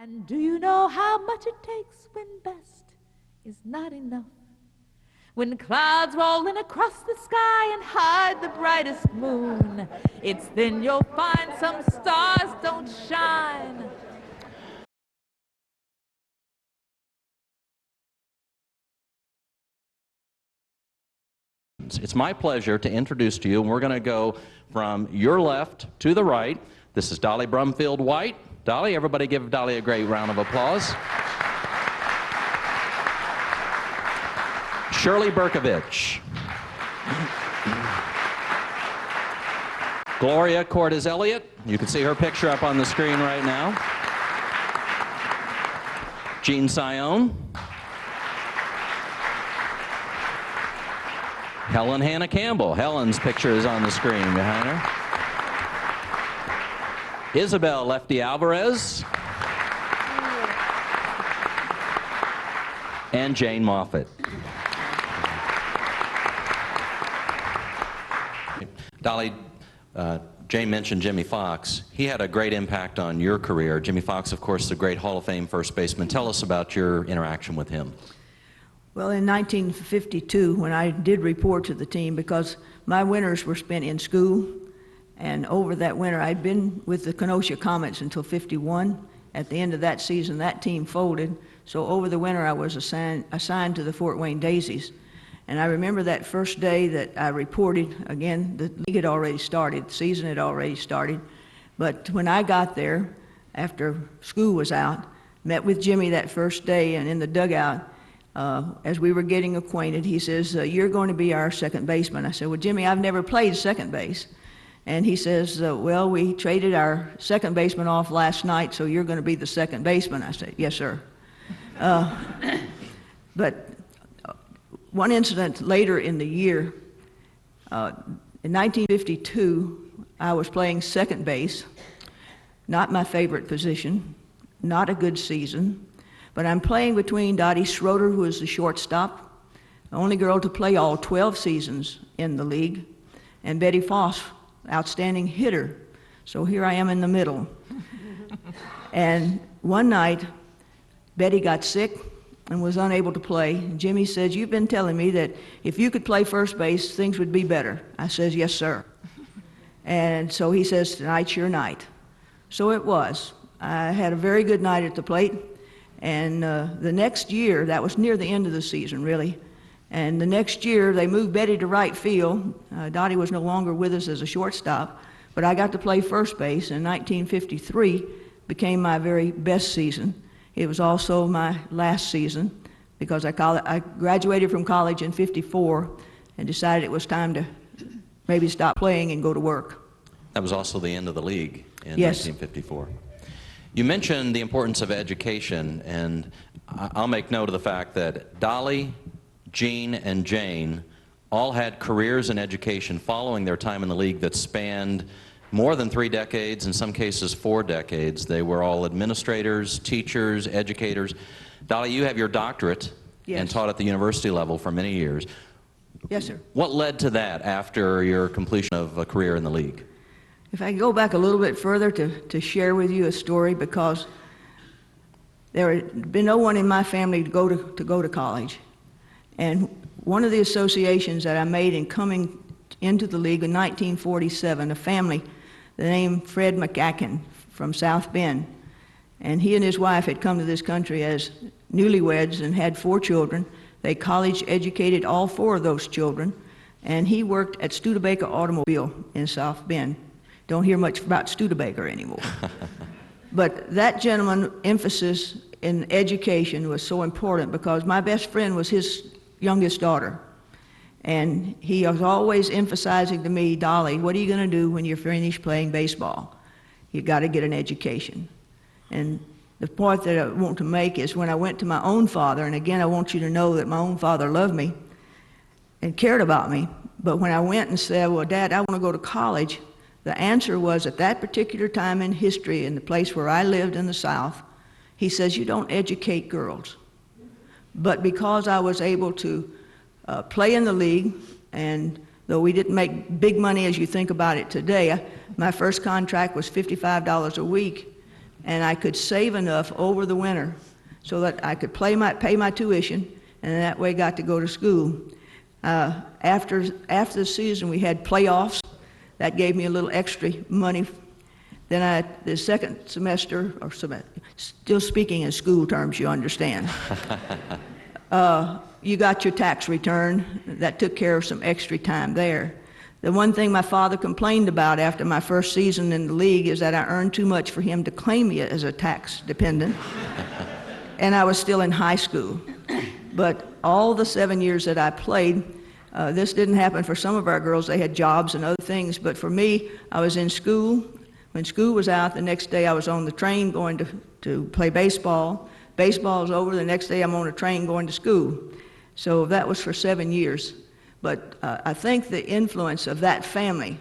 And do you know how much it takes when best is not enough? When clouds roll in across the sky and hide the brightest moon, it's then you'll find some stars don't shine. It's my pleasure to introduce to you, and we're going to go from your left to the right. This is Dolly Brumfield-White. Dolly, everybody give Dolly a great round of applause. Shirley Burkovich. Gloria Cordes-Elliott. You can see her picture up on the screen right now. Cione. Helen Hannah-Campbell. Helen's picture is on the screen behind her. Isabel Lefty Alvarez. And Jane Moffet. Dolly, Jane mentioned Jimmy Fox. He had a great impact on your career. Jimmy Fox, of course, the great Hall of Fame first baseman. Tell us about your interaction with him. Well, in 1952, when I did report to the team, because my winters were spent in school, and over that winter, I'd been with the Kenosha Comets until '51. At the end of that season, that team folded, so over the winter, I was assigned to the Fort Wayne Daisies. And I remember that first day that I reported, again, the league had already started, the season had already started, but when I got there, after school was out, met with Jimmy that first day, and in the dugout, as we were getting acquainted, he says, you're going to be our second baseman. I said, well, Jimmy, I've never played second base. And he says, well, we traded our second baseman off last night, so you're going to be the second baseman. I said, yes, sir. But one incident later in the year, in 1952, I was playing second base, not my favorite position, not a good season. But I'm playing between Dottie Schroeder, who is the shortstop, the only girl to play all 12 seasons in the league, and Betty Foss, outstanding hitter. So here I am in the middle. And one night, Betty got sick and was unable to play. And Jimmy says, you've been telling me that if you could play first base, things would be better. I says, yes, sir. And so he says, tonight's your night. So it was. I had a very good night at the plate. And the next year, that was near the end of the season, really, and the next year they moved Betty to right field. Dottie was no longer with us as a shortstop, but I got to play first base, and 1953 became my very best season. It was also my last season because I graduated from college in '54 and decided it was time to maybe stop playing and go to work. That was also the end of the league in Yes. 1954. You mentioned the importance of education, and I'll make note of the fact that Dolly, Jean, and Jane all had careers in education following their time in the league that spanned more than 3 decades, in some cases 4 decades. They were all administrators, teachers, educators. Dolly, you have your doctorate Yes. and taught at the university level for many years. Yes, sir. What led to that after your completion of a career in the league? If I go back a little bit further to share with you a story, because there had been no one in my family to go to college. And one of the associations that I made in coming into the league in 1947, a family named Fred McAcken from South Bend. And he and his wife had come to this country as newlyweds and had 4 children. They college educated all 4 of those children. And he worked at Studebaker Automobile in South Bend. Don't hear much about Studebaker anymore. But that gentleman's emphasis in education was so important because my best friend was his youngest daughter. And he was always emphasizing to me, Dolly, what are you going to do when you're finished playing baseball? You got to get an education. And the point that I want to make is when I went to my own father, and again, I want you to know that my own father loved me and cared about me, but when I went and said, well, Dad, I want to go to college, the answer was at that particular time in history, in the place where I lived in the South, he says, you don't educate girls. But because I was able to play in the league, and though we didn't make big money as you think about it today, my first contract was $55 a week, and I could save enough over the winter so that I could pay my tuition, and that way got to go to school. After the season, we had playoffs. That gave me a little extra money. Then the second semester, still speaking in school terms, you understand. You got your tax return. That took care of some extra time there. The one thing my father complained about after my first season in the league is that I earned too much for him to claim me as a tax dependent. And I was still in high school. But all the 7 years that I played, this didn't happen for some of our girls. They had jobs and other things. But for me, I was in school. When school was out, the next day I was on the train going to play baseball. Baseball is over, the next day I'm on a train going to school. So that was for 7 years. But I think the influence of that family,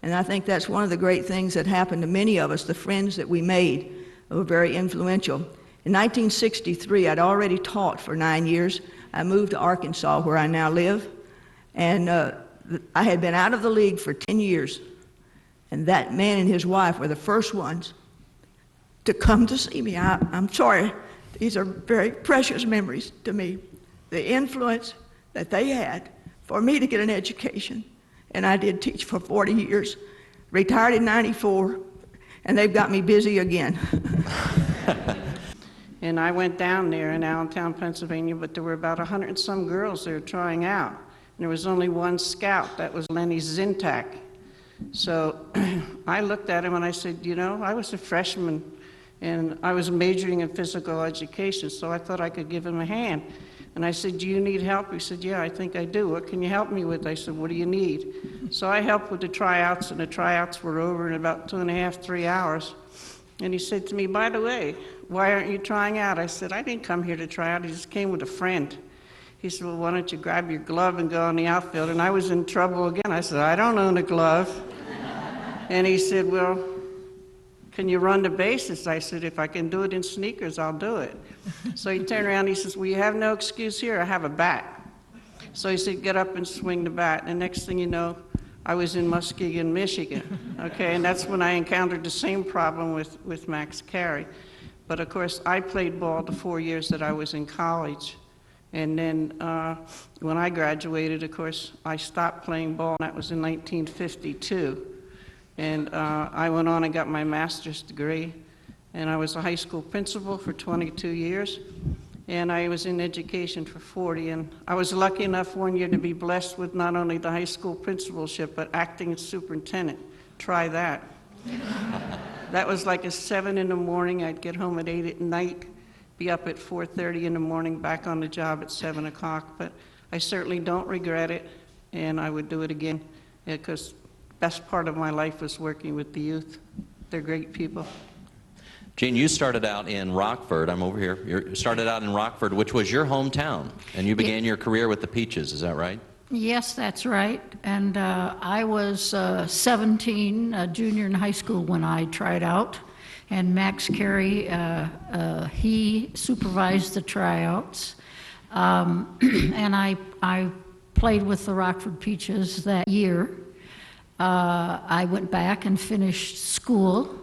and I think that's one of the great things that happened to many of us, the friends that we made were very influential. In 1963, I'd already taught for 9 years. I moved to Arkansas, where I now live, and I had been out of the league for 10 years. And that man and his wife were the first ones to come to see me. I'm sorry, these are very precious memories to me. The influence that they had for me to get an education. And I did teach for 40 years, retired in '94, and they've got me busy again. And I went down there in Allentown, Pennsylvania, but there were about 100 and some girls there trying out. And there was only one scout, that was Lenny Zintak. So I looked at him and I said, you know, I was a freshman and I was majoring in physical education, so I thought I could give him a hand. And I said, do you need help? He said, yeah, I think I do. What can you help me with? I said, what do you need? So I helped with the tryouts, and the tryouts were over in about 2.5, 3 hours. And he said to me, by the way, why aren't you trying out? I said, I didn't come here to try out. I just came with a friend. He said, well, why don't you grab your glove and go on the outfield? And I was in trouble again. I said, I don't own a glove. And he said, well, can you run the bases? I said, if I can do it in sneakers, I'll do it. So he turned around and he says, well, you have no excuse here. I have a bat. So he said, get up and swing the bat. And next thing you know, I was in Muskegon, Michigan. Okay, and that's when I encountered the same problem with Max Carey. But of course, I played ball the 4 years that I was in college. And then when I graduated, of course, I stopped playing ball, and that was in 1952. And I went on and got my master's degree, and I was a high school principal for 22 years, and I was in education for 40, and I was lucky enough one year to be blessed with not only the high school principalship, but acting as superintendent. Try that. That was like at 7 in the morning, I'd get home at 8 at night, be up at 4:30 in the morning, back on the job at 7 o'clock, but I certainly don't regret it, and I would do it again, because best part of my life was working with the youth. They're great people. Jean, you started out in Rockford. I'm over here. You started out in Rockford, which was your hometown, and you began your career with the Peaches. Is that right? Yes, that's right. And I was 17, a junior in high school when I tried out. And Max Carey, he supervised the tryouts. And I played with the Rockford Peaches that year. I went back and finished school,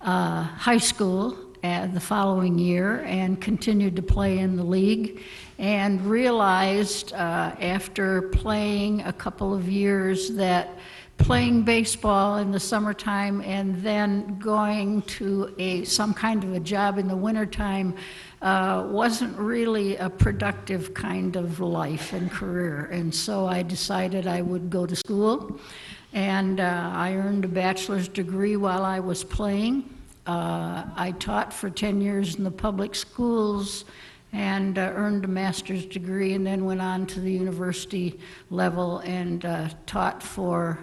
high school, the following year, and continued to play in the league, and realized after playing a couple of years that playing baseball in the summertime and then going to some kind of a job in the wintertime wasn't really a productive kind of life and career. And so I decided I would go to school. And I earned a bachelor's degree while I was playing. I taught for 10 years in the public schools and earned a master's degree, and then went on to the university level and taught for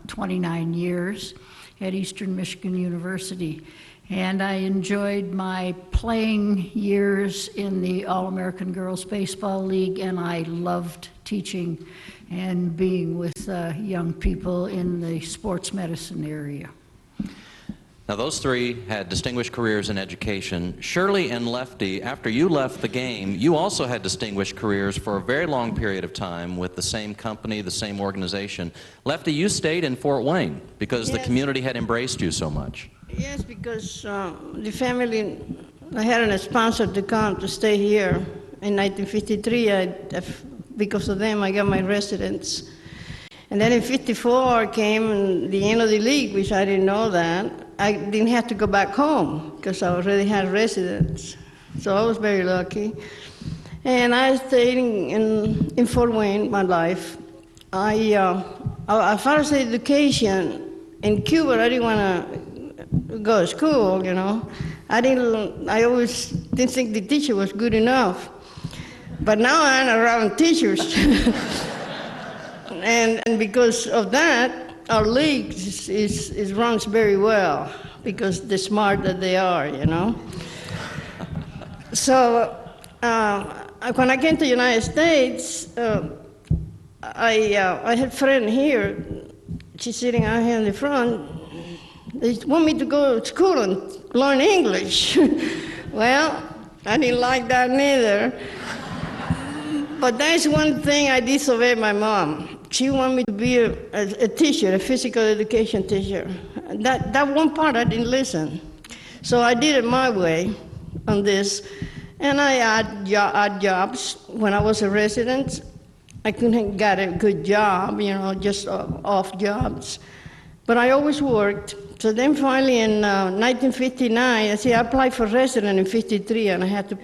29 years at Eastern Michigan University. And I enjoyed my playing years in the All-American Girls Baseball League, and I loved teaching and being with young people in the sports medicine area. Now, those three had distinguished careers in education. Shirley and Lefty, after you left the game, you also had distinguished careers for a very long period of time with the same company, the same organization. Lefty, you stayed in Fort Wayne because the community had embraced you so much. Yes, because the family, I had a sponsor to come to stay here. In 1953, because of them, I got my residence. And then in 54 came the end of the league, which I didn't know that. I didn't have to go back home because I already had residence. So I was very lucky. And I stayed in Fort Wayne my life. As far as education, in Cuba, I didn't want to go to school, you know. I always didn't think the teacher was good enough. But now I'm around teachers. and because of that, our league runs very well because they're smart that they are, you know. So when I came to the United States, I had a friend here. She's sitting out here in the front. They want me to go to school and learn English. Well, I didn't like that neither. But that's one thing I disobeyed my mom. She wanted me to be a teacher, a physical education teacher. That one part I didn't listen. So I did it my way on this. And I had jobs. When I was a resident, I couldn't get a good job, you know, just off jobs. But I always worked. So then finally in 1959, I applied for resident in 53, and I had to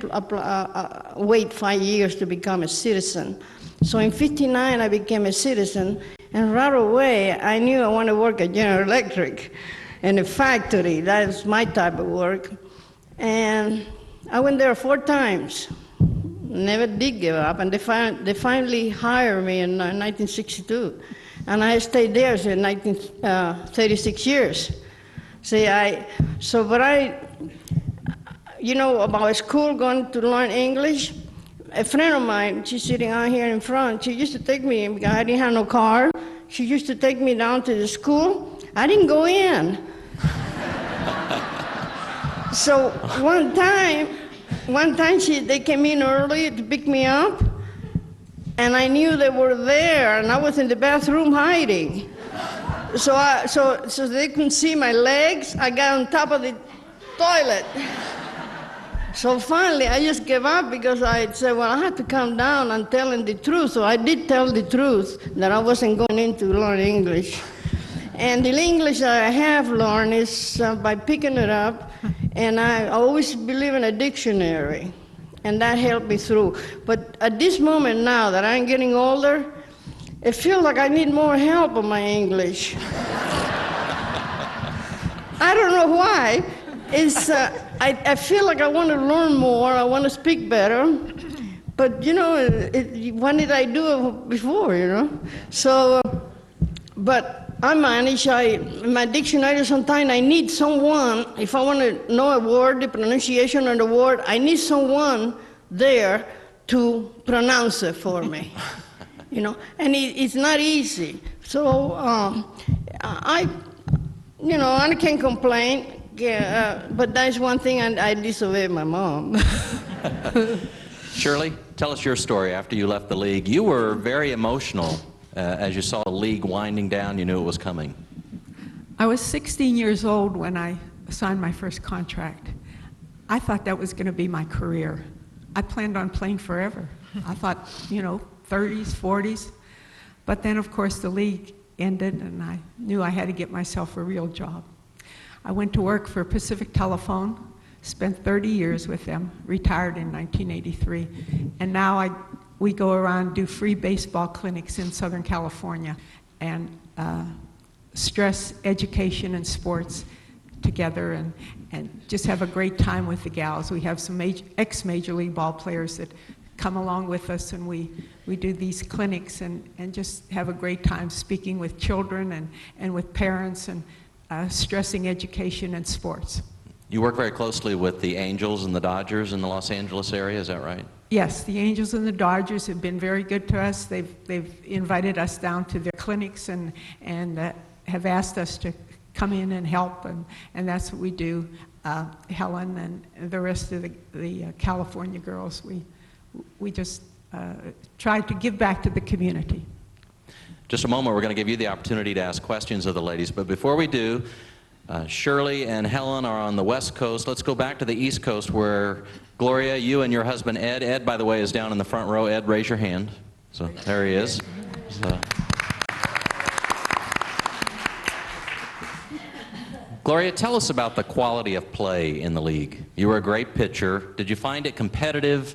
wait 5 years to become a citizen. So in 59, I became a citizen, and right away, I knew I wanted to work at General Electric in a factory. That is my type of work. And I went there 4 times. Never did give up, and they finally hired me in 1962. And I stayed there for 36 years. You know, about school, going to learn English, a friend of mine, she's sitting out here in front, she used to take me, because I didn't have no car, she used to take me down to the school. I didn't go in. So one time they came in early to pick me up, and I knew they were there, and I was in the bathroom hiding. So they couldn't see my legs. I got on top of the toilet. So finally, I just gave up because I said, well, I have to calm down and tell them the truth. So I did tell the truth that I wasn't going in to learn English. And the English I have learned is by picking it up, and I always believe in a dictionary, and that helped me through. But at this moment now that I'm getting older, it feels like I need more help on my English. I don't know why. I feel like I want to learn more, I want to speak better, but you know, when did I do it before, you know? So, but I manage, in my dictionary sometimes I need someone, if I want to know a word, the pronunciation of the word, I need someone there to pronounce it for me, you know, and it's not easy. So I can't complain. Yeah, but that's one thing, and I disobeyed my mom. Shirley, tell us your story after you left the league. You were very emotional as you saw the league winding down. You knew it was coming. I was 16 years old when I signed my first contract. I thought that was going to be my career. I planned on playing forever. I thought, you know, 30s, 40s. But then, of course, the league ended, and I knew I had to get myself a real job. I went to work for Pacific Telephone, spent 30 years with them, retired in 1983, and now we go around and do free baseball clinics in Southern California and stress education and sports together and just have a great time with the gals. We have some ex-Major League ball players that come along with us, and we do these clinics and just have a great time speaking with children and with parents and stressing education and sports. You work very closely with the Angels and the Dodgers in the Los Angeles area, is that right? Yes, the Angels and the Dodgers have been very good to us. They've invited us down to their clinics and have asked us to come in and help, and that's what we do. Helen and the rest of the California girls, we just try to give back to the community. Just a moment, we're going to give you the opportunity to ask questions of the ladies, but before we do, Shirley and Helen are on the West Coast. Let's go back to the East Coast where, Gloria, you and your husband Ed, Ed, by the way, is down in the front row. Ed, raise your hand. So there he is. So. Gloria, tell us about the quality of play in the league. You were a great pitcher. Did you find it competitive?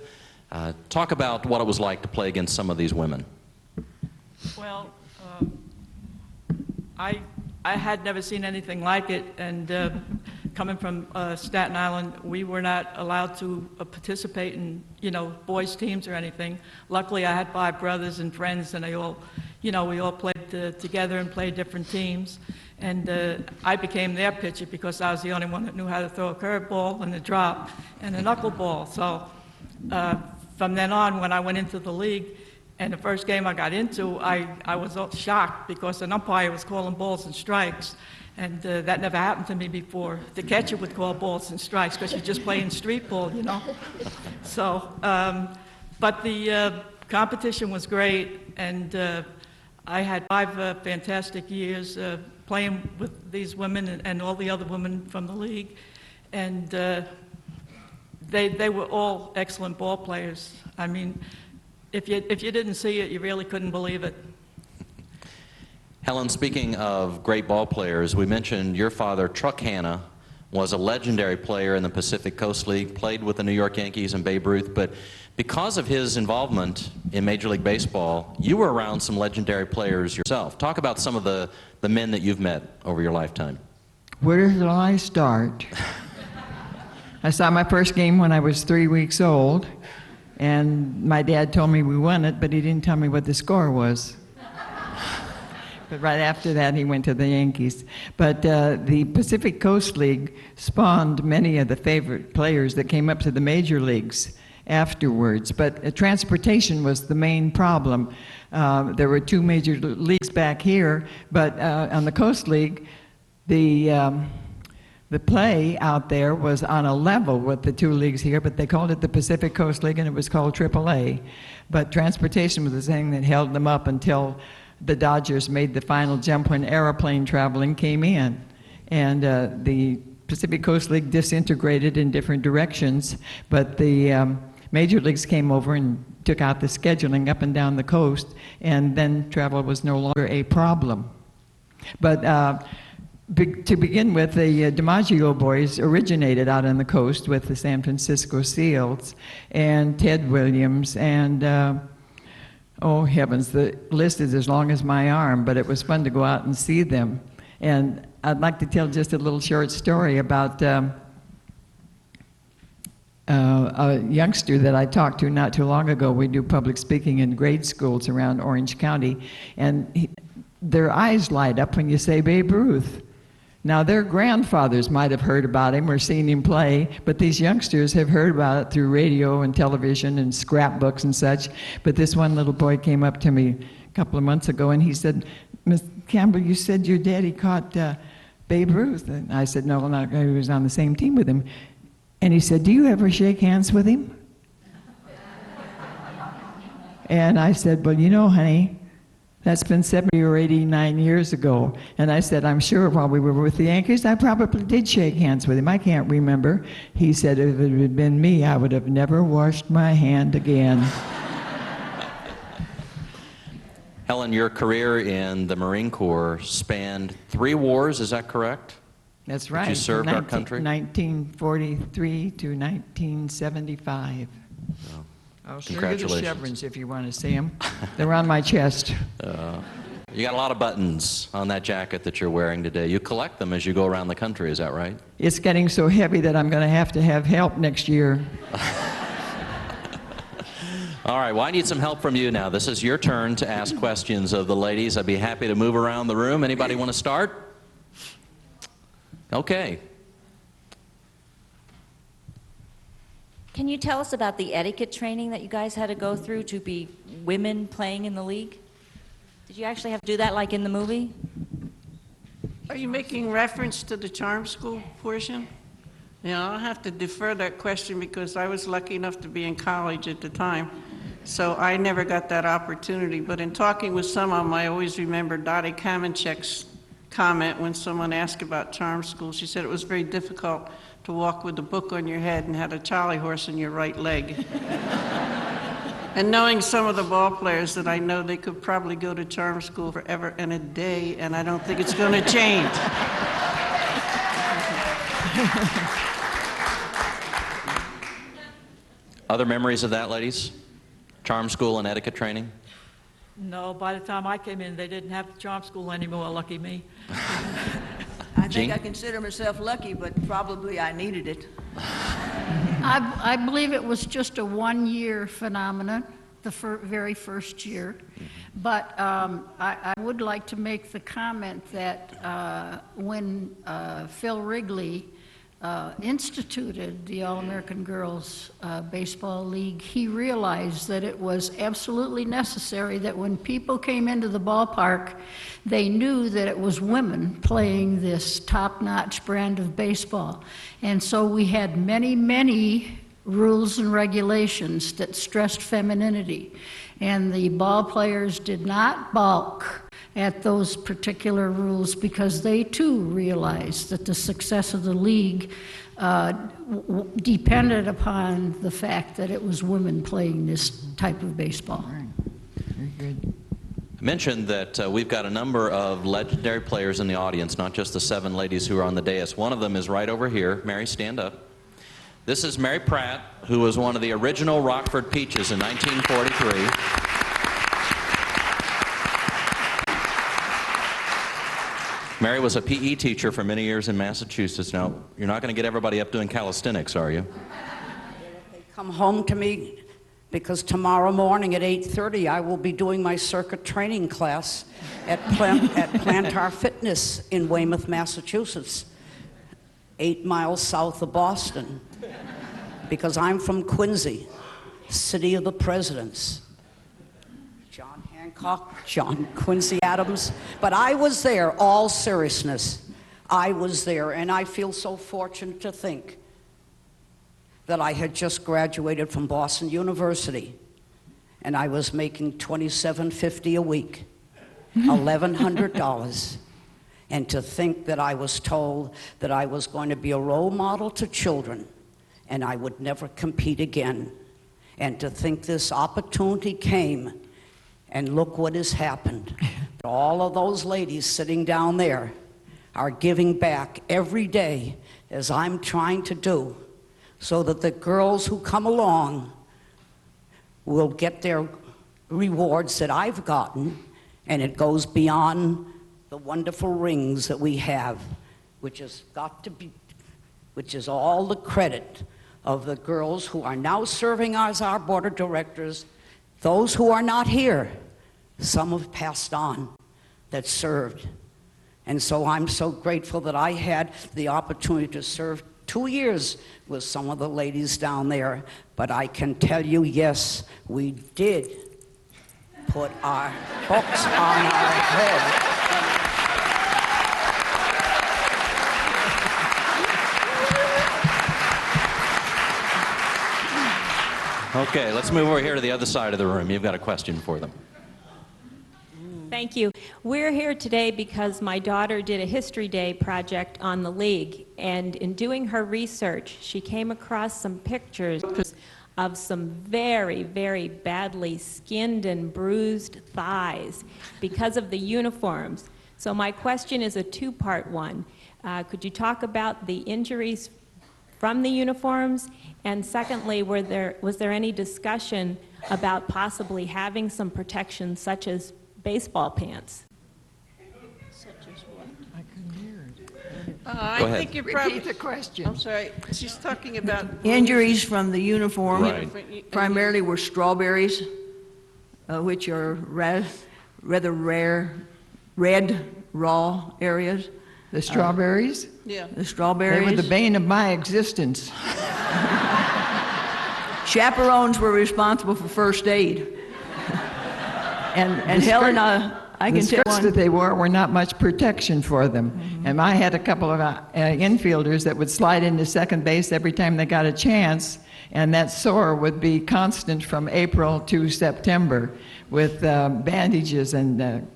Talk about what it was like to play against some of these women. Well, I had never seen anything like it, and coming from Staten Island, we were not allowed to participate in, boys' teams or anything. Luckily, I had 5 brothers and friends, and they all, we all played together and played different teams. And I became their pitcher because I was the only one that knew how to throw a curveball and a drop and a knuckleball. So from then on, when I went into the league, and the first game I got into, I was shocked because an umpire was calling balls and strikes, and that never happened to me before. The catcher would call balls and strikes because you're just playing street ball, So, but the competition was great, and I had 5 fantastic years playing with these women and all the other women from the league, and they were all excellent ball players. I mean, if you didn't see it, you really couldn't believe it. Helen, speaking of great ball players, we mentioned your father, Truck Hannah, was a legendary player in the Pacific Coast League, played with the New York Yankees and Babe Ruth, but because of his involvement in Major League Baseball, you were around some legendary players yourself. Talk about some of the men that you've met over your lifetime. Where shall I start? I saw my first game when I was 3 weeks old, and my dad told me we won it, but he didn't tell me what the score was. But right after that, he went to the Yankees. But the Pacific Coast League spawned many of the favorite players that came up to the major leagues afterwards. But transportation was the main problem. There were 2 major leagues back here, but on the Coast League, the play out there was on a level with the 2 leagues here, but they called it the Pacific Coast League, and it was called AAA. But transportation was the thing that held them up until the Dodgers made the final jump when airplane traveling came in. And the Pacific Coast League disintegrated in different directions, but the major leagues came over and took out the scheduling up and down the coast, and then travel was no longer a problem. But to begin with, the DiMaggio boys originated out on the coast with the San Francisco Seals and Ted Williams and oh heavens, the list is as long as my arm, but it was fun to go out and see them. And I'd like to tell just a little short story about a youngster that I talked to not too long ago. We do public speaking in grade schools around Orange County, and their eyes light up when you say Babe Ruth. Now, their grandfathers might have heard about him or seen him play, but these youngsters have heard about it through radio and television and scrapbooks and such. But this one little boy came up to me a couple of months ago, and he said, "Miss Campbell, you said your daddy caught Babe Ruth." And I said, "No, not, he was on the same team with him." And he said, "Do you ever shake hands with him?" And I said, "Well, you know, honey, that's been 70 or 89 years ago." And I said, "I'm sure while we were with the Yankees, I probably did shake hands with him. I can't remember." He said, "If it had been me, I would have never washed my hand again." Helen, your career in the Marine Corps spanned 3 wars, is that correct? That's right. You served our country? 1943 to 1975. Oh. I'll show you the Congratulations. chevrons if you want to see them. They're on my chest. You got a lot of buttons on that jacket that you're wearing today. You collect them as you go around the country, is that right? It's getting so heavy that I'm going to have help next year. All right, well, I need some help from you now. This is your turn to ask questions of the ladies. I'd be happy to move around the room. Anybody want to start? Okay. Can you tell us about the etiquette training that you guys had to go through to be women playing in the league? Did you actually have to do that like in the movie? Are you making reference to the charm school portion? I'll have to defer that question because I was lucky enough to be in college at the time. So I never got that opportunity. But in talking with some of them, I always remember Dottie Kamenchek's comment when someone asked about charm school. She said it was very difficult to walk with a book on your head and had a charley horse in your right leg. And knowing some of the ball players that I know, they could probably go to charm school forever and a day, and I don't think it's going to change. Other memories of that, ladies? Charm school and etiquette training? No, by the time I came in, they didn't have the charm school anymore, lucky me. I think I consider myself lucky, but probably I needed it. I believe it was just a one-year phenomenon, the very first year. But I would like to make the comment that when Phil Wrigley instituted the All-American Girls Baseball League, he realized that it was absolutely necessary that when people came into the ballpark, they knew that it was women playing this top-notch brand of baseball. And so we had many, many rules and regulations that stressed femininity. And the ball players did not balk at those particular rules because they too realized that the success of the league depended upon the fact that it was women playing this type of baseball. Very good. I mentioned that we've got a number of legendary players in the audience, not just the 7 ladies who are on the dais. One of them is right over here. Mary, stand up. This is Mary Pratt, who was one of the original Rockford Peaches in 1943. Mary was a PE teacher for many years in Massachusetts. Now, you're not going to get everybody up doing calisthenics, are you? They come home to me because tomorrow morning at 8:30 I will be doing my circuit training class at Plantar Fitness in Weymouth, Massachusetts, 8 miles south of Boston, because I'm from Quincy, city of the presidents. John Hancock, John Quincy Adams, but I was there, all seriousness. I was there, and I feel so fortunate to think that I had just graduated from Boston University, and I was making $27.50 a week, $1,100, and to think that I was told that I was going to be a role model to children, and I would never compete again, and to think this opportunity came. And look what has happened. All of those ladies sitting down there are giving back every day, as I'm trying to do, so that the girls who come along will get their rewards that I've gotten, and it goes beyond the wonderful rings that we have, which has got to be, which is all the credit of the girls who are now serving as our board of directors. Those who are not here, some have passed on that served. And so I'm so grateful that I had the opportunity to serve 2 years with some of the ladies down there. But I can tell you, yes, we did put our books on our head. Okay, let's move over here to the other side of the room. You've got a question for them. Thank you. We're here today because my daughter did a History Day project on the League, and in doing her research, she came across some pictures of some very, very badly skinned and bruised thighs because of the uniforms. So my question is a two-part one. Could you talk about the injuries from the uniforms? And secondly, was there any discussion about possibly having some protection such as baseball pants? I think you're probably... Repeat the question. I'm sorry. She's talking about... Injuries from the uniform Right. primarily were strawberries, which are rather rare, red, raw areas. The strawberries? Yeah. The They strawberries. were the bane of my existence. Chaperones were responsible for first aid. And Helen, I The can tell skirts that one. they wore were not much protection for them. And I had a couple of infielders that would slide into second base every time they got a chance, and that sore would be constant from April to September with bandages and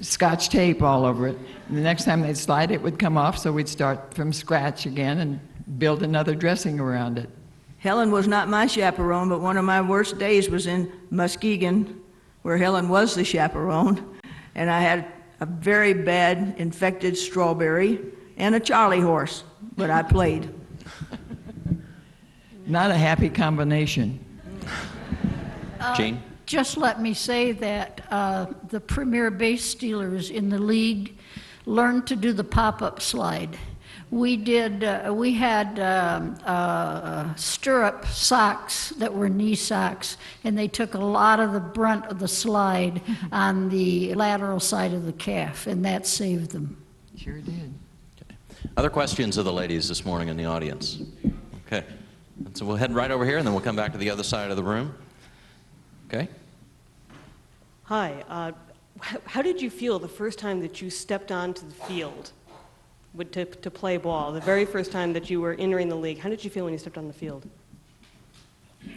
Scotch tape all over it. And the next time they'd slide, it would come off, so we'd start from scratch again and build another dressing around it. Helen was not my chaperone, but one of my worst days was in Muskegon, where Helen was the chaperone, and I had a very bad infected strawberry and a Charlie horse, but I played. Not a happy combination. Jean? Just let me say that the premier base stealers in the league learned to do the pop-up slide. We had stirrup socks that were knee socks, and they took a lot of the brunt of the slide on the lateral side of the calf, and that saved them. Sure did. Okay. Other questions of the ladies this morning in the audience? Okay. And so we'll head right over here, and then we'll come back to the other side of the room. Okay. Hi. How did you feel the first time that you stepped onto the field to play ball? The very first time that you were entering the league, how did you feel when you stepped on the field?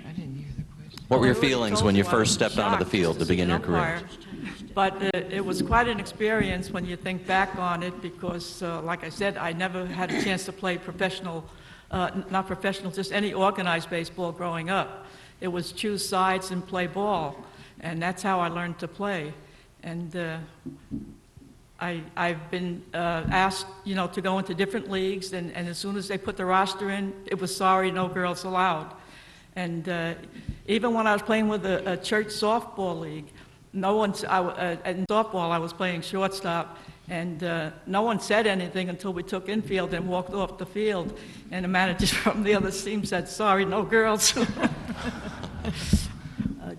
I didn't hear the question. What were your feelings when you first stepped onto the field to begin your career? But it was quite an experience when you think back on it because, like I said, I never had a chance to play professional, not professional, just any organized baseball growing up. It was choose sides and play ball, and that's how I learned to play. And I've been asked, to go into different leagues, and as soon as they put the roster in, it was sorry, no girls allowed. And even when I was playing with a church softball league, in softball I was playing shortstop, and no one said anything until we took infield and walked off the field, and the manager from the other team said, sorry, no girls.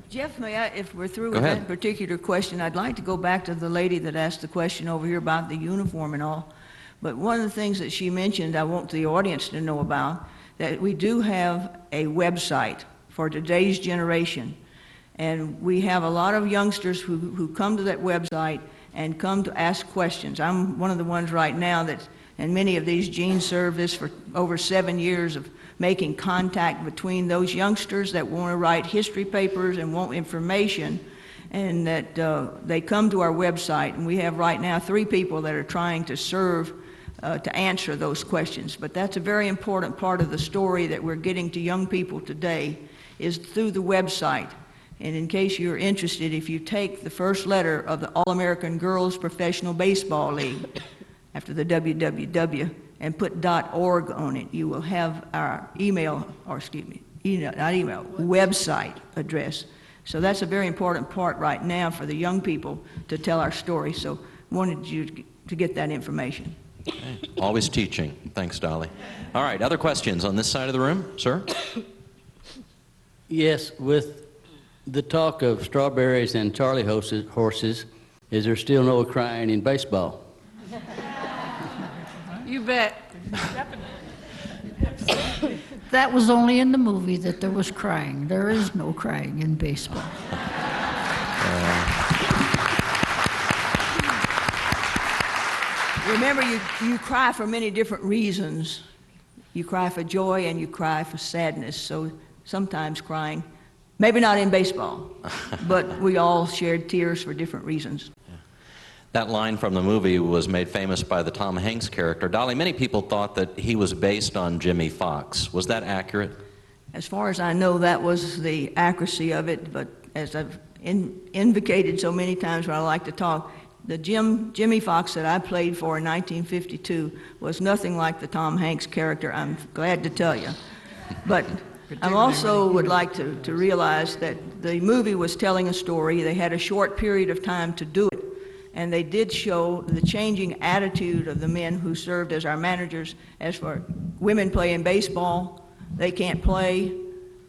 Jeff, if we're through with that particular question, I'd like to go back to the lady that asked the question over here about the uniform and all. But one of the things that she mentioned, I want the audience to know about, that we do have a website for today's generation. And we have a lot of youngsters who come to that website and come to ask questions. I'm one of the ones right now and many of these, Jean served this for over 7 years of making contact between those youngsters that want to write history papers and want information, and that they come to our website. And we have right now 3 people that are trying to serve to answer those questions. But that's a very important part of the story that we're getting to young people today, is through the website. And in case you're interested, if you take the first letter of the All-American Girls Professional Baseball League after the www and put .org on it, you will have our website address. So that's a very important part right now for the young people to tell our story. So wanted you to get that information. Okay. Always teaching. Thanks, Dolly. All right, other questions on this side of the room? Sir? Yes, with the talk of strawberries and Charlie horses, is there still no crying in baseball? You bet. That was only in the movie that there was crying. There is no crying in baseball. Remember, you cry for many different reasons. You cry for joy and you cry for sadness. So sometimes crying, maybe not in baseball, but we all shared tears for different reasons. That line from the movie was made famous by the Tom Hanks character. Dolly, many people thought that he was based on Jimmy Fox. Was that accurate? As far as I know, that was the accuracy of it, but as I've indicated so many times when I like to talk, the Jimmy Fox that I played for in 1952 was nothing like the Tom Hanks character, I'm glad to tell you. But I also would like to realize that the movie was telling a story. They had a short period of time to do it, and they did show the changing attitude of the men who served as our managers. As for women playing baseball, they can't play.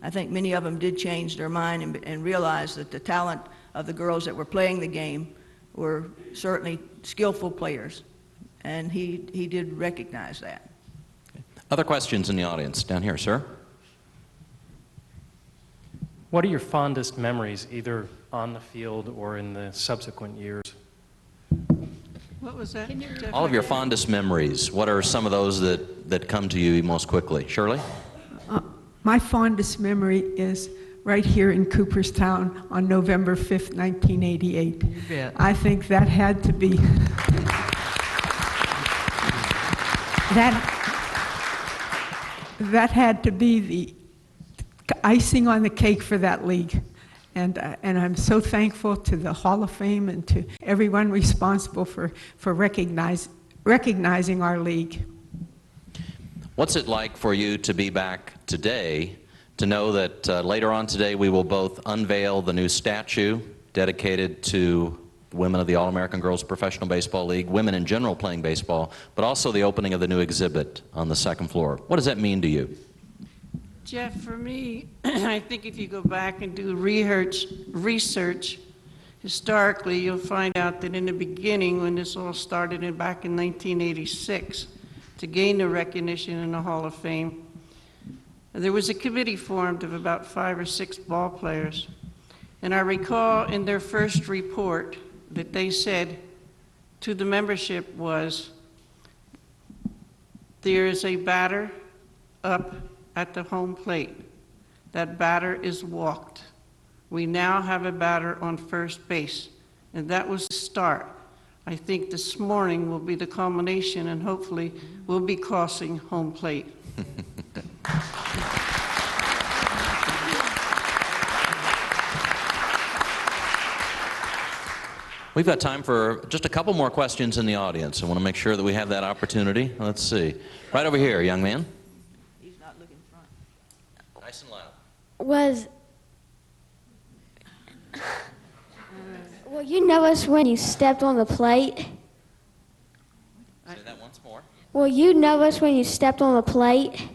I think many of them did change their mind and realize that the talent of the girls that were playing the game were certainly skillful players, and he did recognize that. Okay. Other questions in the audience? Down here, sir. What are your fondest memories, either on the field or in the subsequent years? What was that? All of your fondest memories, what are some of those that come to you most quickly? Shirley? My fondest memory is right here in Cooperstown on November 5th, 1988. You bet. I think that had to be that had to be the icing on the cake for that league. And I'm so thankful to the Hall of Fame and to everyone responsible for recognizing our league. What's it like for you to be back today, to know that later on today we will both unveil the new statue dedicated to women of the All-American Girls Professional Baseball League, women in general playing baseball, but also the opening of the new exhibit on the second floor. What does that mean to you? Jeff, for me, I think if you go back and do research historically, you'll find out that in the beginning, when this all started back in 1986, to gain the recognition in the Hall of Fame, there was a committee formed of about 5 or 6 ball players. And I recall in their first report that they said to the membership was, there is a batter up at the home plate. That batter is walked. We now have a batter on first base. And that was the start. I think this morning will be the culmination, and hopefully we'll be crossing home plate. We've got time for just a couple more questions in the audience. I want to make sure that we have that opportunity. Let's see. Right over here, young man. He's not looking front. Nice and loud. Will you notice when you stepped on the plate? Say that once more. Will you notice when you stepped on the plate?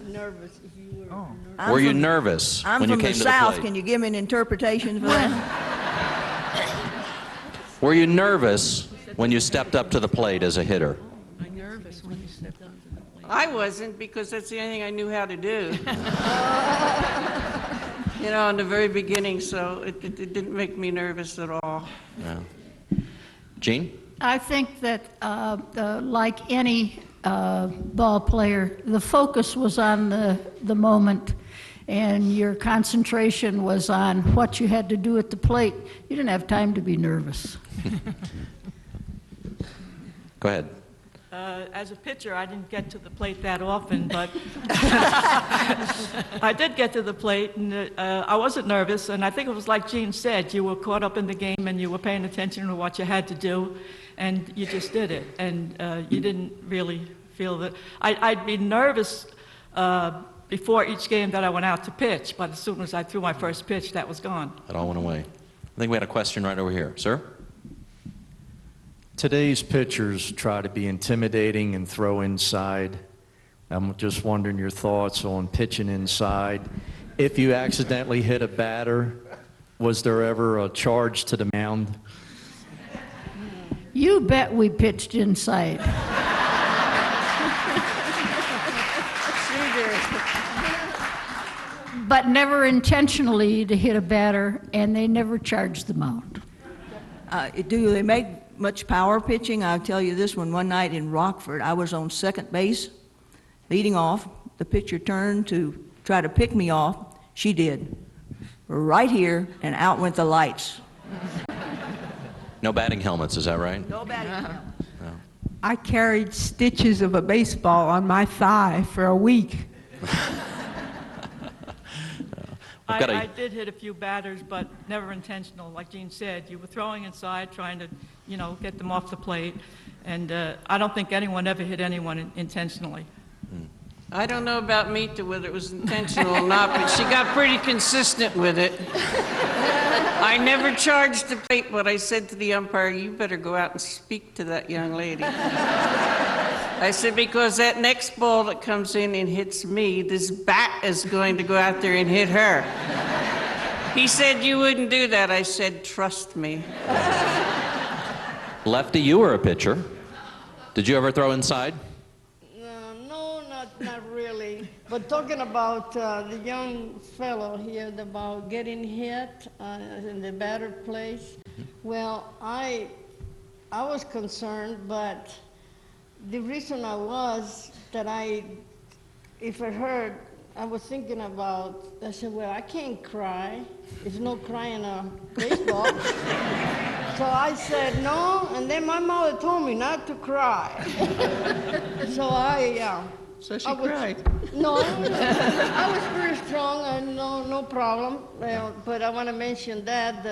Nervous if you were. Were you nervous when you came to the plate? I'm from the South. Can you give me an interpretation for that? Were you nervous when you stepped up to the plate as a hitter? I wasn't, because that's the only thing I knew how to do. You know, in the very beginning, so it didn't make me nervous at all. Yeah. Gene? I think that like any ball player, the focus was on the moment, and your concentration was on what you had to do at the plate. You didn't have time to be nervous. Go ahead. As a pitcher, I didn't get to the plate that often, but I did get to the plate, and I wasn't nervous, and I think it was like Gene said, you were caught up in the game and you were paying attention to what you had to do, and you just did it, and you didn't really feel that. I'd be nervous before each game that I went out to pitch, but as soon as I threw my first pitch, that was gone. It all went away. I think we had a question right over here. Sir? Today's pitchers try to be intimidating and throw inside. I'm just wondering your thoughts on pitching inside. If you accidentally hit a batter, was there ever a charge to the mound? You bet we pitched inside. But never intentionally to hit a batter, and they never charged the mound. Do they make much power pitching? I'll tell you this one night in Rockford, I was on second base, leading off. The pitcher turned to try to pick me off. She did. Right here, and out went the lights. No batting helmets, is that right? No batting helmets. No. I carried stitches of a baseball on my thigh for a week. I did hit a few batters, but never intentional. Like Gene said, you were throwing inside, trying to, get them off the plate. And I don't think anyone ever hit anyone intentionally. I don't know about Mita, whether it was intentional or not, but she got pretty consistent with it. I never charged the plate, but I said to the umpire, you better go out and speak to that young lady. I said, because that next ball that comes in and hits me, this bat is going to go out there and hit her. He said, you wouldn't do that. I said, trust me. Lefty, you were a pitcher. Did you ever throw inside? No, not really. But talking about the young fellow here, about getting hit in the batter place, well, I was concerned, but the reason I was that if it hurt, I was thinking about, I said, well, I can't cry. There's no crying on baseball. So I said no, and then my mother told me not to cry. So So she I was- cried. No, I was very strong and no problem. But I want to mention that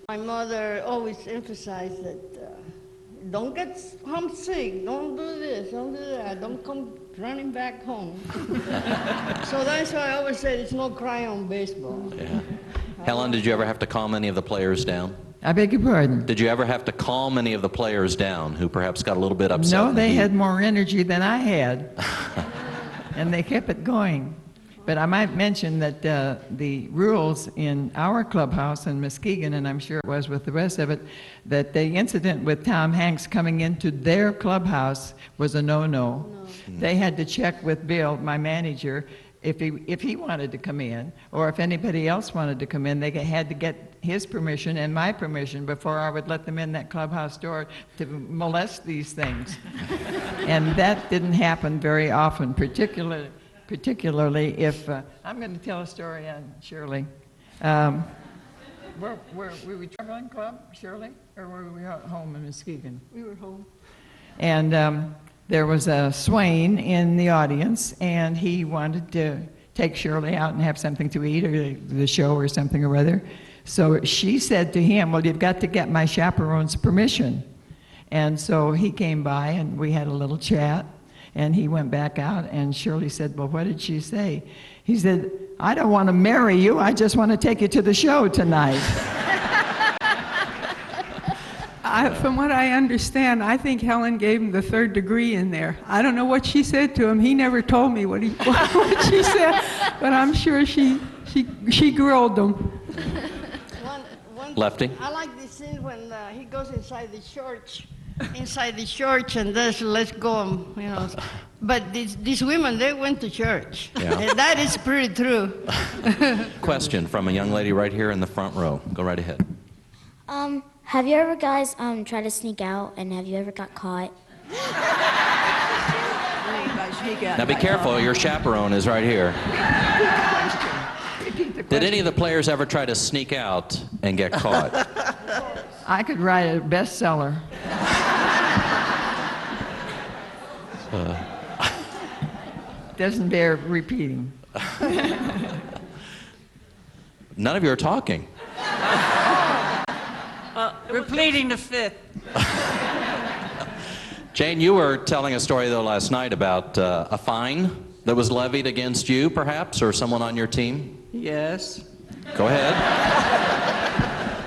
my mother always emphasized that don't get homesick, don't do this, don't do that, don't come running back home. So that's why I always said it's no crying on baseball. Yeah. Helen, did you ever have to calm any of the players down? I beg your pardon? Did you ever have to calm any of the players down who perhaps got a little bit upset? No, in the they heat? had more energy than I had, and they kept it going. But I might mention that the rules in our clubhouse in Muskegon, and I'm sure it was with the rest of it, that the incident with Tom Hanks coming into their clubhouse was a no-no. They had to check with Bill, my manager, if he wanted to come in, or if anybody else wanted to come in. They had to get his permission and my permission before I would let them in that clubhouse door to molest these things. And that didn't happen very often, particularly if, I'm going to tell a story on Shirley. Were we traveling club, Shirley, or were we at home in Muskegon? We were home. And there was a Swain in the audience, and he wanted to take Shirley out and have something to eat, or the show or something or other. So she said to him, well, you've got to get my chaperone's permission. And so he came by, and we had a little chat. And he went back out, and Shirley said, well, what did she say? He said, I don't want to marry you, I just want to take you to the show tonight. From what I understand, I think Helen gave him the 3rd degree in there. I don't know what she said to him. He never told me what she said, but I'm sure she grilled him. Lefty? I like this scene when he goes inside the church. And there's let's go, you know. But these women, they went to church. Yeah. And that is pretty true. Question from a young lady right here in the front row. Go right ahead. Have you ever guys tried to sneak out, and have you ever got caught? Now be careful, your chaperone is right here. Did any of the players ever try to sneak out and get caught? I could write a bestseller. Doesn't bear repeating. None of you are talking. We're pleading the fifth. Jane, you were telling a story, though, last night about a fine that was levied against you, perhaps, or someone on your team. Yes. Go ahead.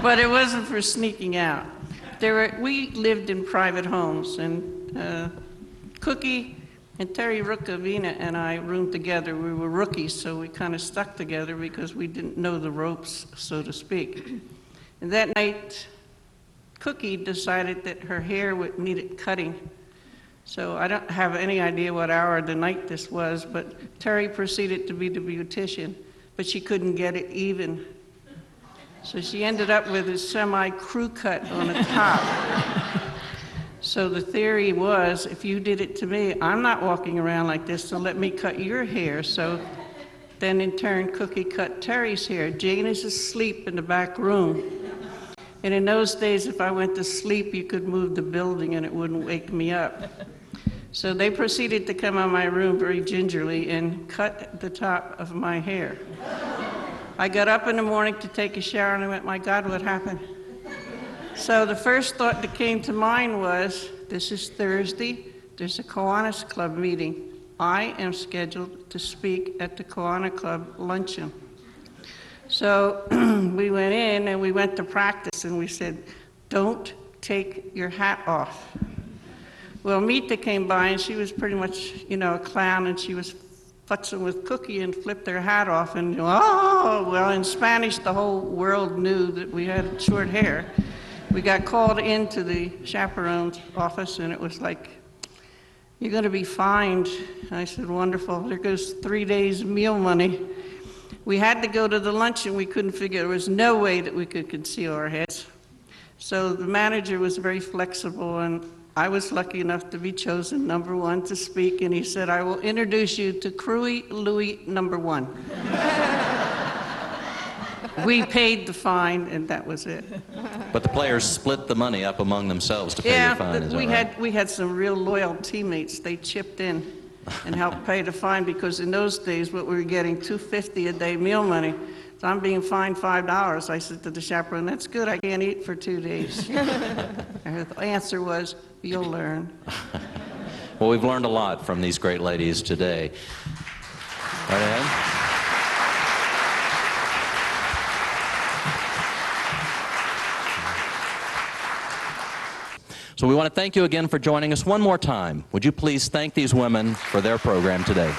But it wasn't for sneaking out. We lived in private homes, and Cookie and Terry Rookavina and I roomed together. We were rookies, so we kind of stuck together because we didn't know the ropes, so to speak. And that night, Cookie decided that her hair needed cutting. So I don't have any idea what hour of the night this was, but Terry proceeded to be the beautician, but she couldn't get it even. So she ended up with a semi-crew cut on the top. So the theory was, if you did it to me, I'm not walking around like this, so let me cut your hair. So then in turn, Cookie cut Terry's hair. Jane is asleep in the back room. And in those days, if I went to sleep, you could move the building and it wouldn't wake me up. So they proceeded to come out of my room very gingerly and cut the top of my hair. I got up in the morning to take a shower and I went, my God, what happened? So the first thought that came to mind was, this is Thursday, there's a Kiwanis Club meeting. I am scheduled to speak at the Kiwanis Club luncheon. So we went in and we went to practice and we said, don't take your hat off. Well, Mita came by and she was pretty much, a clown, and she was futzing with Cookie and flipped her hat off, and well, in Spanish the whole world knew that we had short hair. We got called into the chaperone's office and it was like, you're going to be fined. I said, wonderful, there goes 3 days meal money. We had to go to the luncheon. We couldn't figure, there was no way that we could conceal our heads. So the manager was very flexible, and I was lucky enough to be chosen number 1 to speak, and he said, I will introduce you to Crewy Louis number 1. We paid the fine, and that was it. But the players split the money up among themselves to pay the fine, is that right? we had some real loyal teammates. They chipped in and helped pay the fine, because in those days, what we were getting, $2.50 a day meal money. So I'm being fined $5. I said to the chaperone, that's good, I can't eat for 2 days. And the answer was, you'll learn. Well, we've learned a lot from these great ladies today. Right ahead. So we want to thank you again for joining us one more time. Would you please thank these women for their program today?